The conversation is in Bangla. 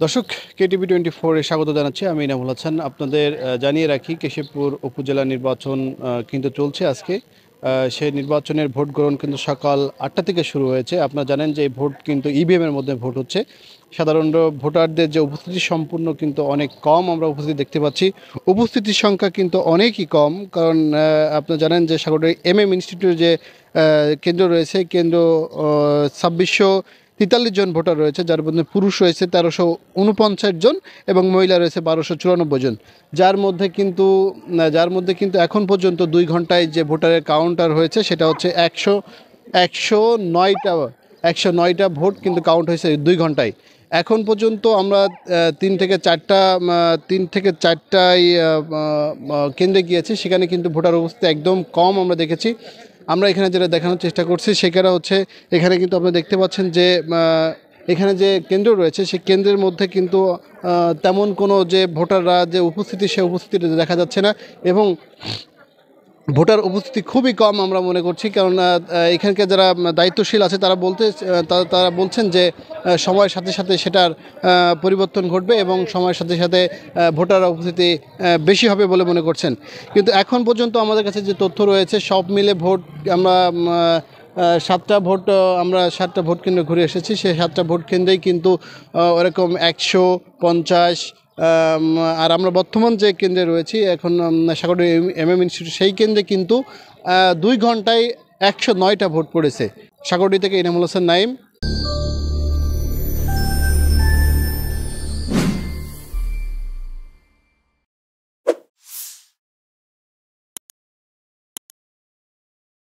দর্শক KTV24 এ স্বাগত জানাচ্ছি। আমি ইনামুল হাসান। আপনাদের জানিয়ে রাখি কেশবপুর উপজেলা নির্বাচন কিন্তু চলছে আজকে। সেই নির্বাচনের ভোট গ্রহণ কিন্তু সকাল ৮টা থেকে শুরু হয়েছে। আপনারা জানেন যে এই ভোট কিন্তু ইভিএম এর মধ্যে ভোট হচ্ছে। সাধারণত ভোটারদের যে উপস্থিতি সম্পূর্ণ কিন্তু অনেক কম আমরা উপস্থিতি দেখতে পাচ্ছি। উপস্থিতির সংখ্যা কিন্তু অনেকই কম, কারণ আপনারা জানেন যে সাগরের MM ইনস্টিটিউট যে কেন্দ্র রয়েছে, কেন্দ্র ২৬৪৩ জন ভোটার রয়েছে, যার মধ্যে পুরুষ রয়েছে ১৩৪৯ জন এবং মহিলা রয়েছে ১২৯৪ জন। যার মধ্যে কিন্তু এখন পর্যন্ত ২ ঘন্টায় যে ভোটারের কাউন্টার হয়েছে সেটা হচ্ছে ১০৯টা ভোট কিন্তু কাউন্ট হয়েছে ২ ঘন্টায়। এখন পর্যন্ত আমরা ৩ থেকে ৪টায় কেন্দ্রে গিয়েছি, সেখানে কিন্তু ভোটার উপস্থিতি একদম কম আমরা দেখেছি। আমরা এখানে যেটা দেখানোর চেষ্টা করছি সেখানে হচ্ছে, এখানে কিন্তু আপনারা দেখতে পাচ্ছেন যে এখানে যে কেন্দ্র রয়েছে সেই কেন্দ্রের মধ্যে কিন্তু তেমন কোনো যে ভোটাররা যে উপস্থিতি সে উপস্থিতিটা দেখা যাচ্ছে না, এবং ভোটার উপস্থিতি খুবই কম আমরা মনে করছি। কারণ এখানকার যারা দায়িত্বশীল আছে তারা বলছেন যে সময়ের সাথে সাথে সেটার পরিবর্তন ঘটবে এবং সময়ের সাথে সাথে ভোটার উপস্থিতি বেশি হবে বলে মনে করছেন। কিন্তু এখন পর্যন্ত আমাদের কাছে যে তথ্য রয়েছে সব মিলে ভোট আমরা 7টা ভোট কেন্দ্র ঘুরে এসেছি। সেই 7টা ভোট কেন্দ্রেই কিন্তু ওরকম ১৫০ আর আমরা বর্তমান যে কেন্দ্রে রয়েছি এখন সাগরের MM ইনস্টিটিউট, সেই কেন্দ্রে কিন্তু 2 ঘন্টায় ১০৯টা ভোট পড়েছে। সাগরডি থেকে ইনামুল হাসান নাইম।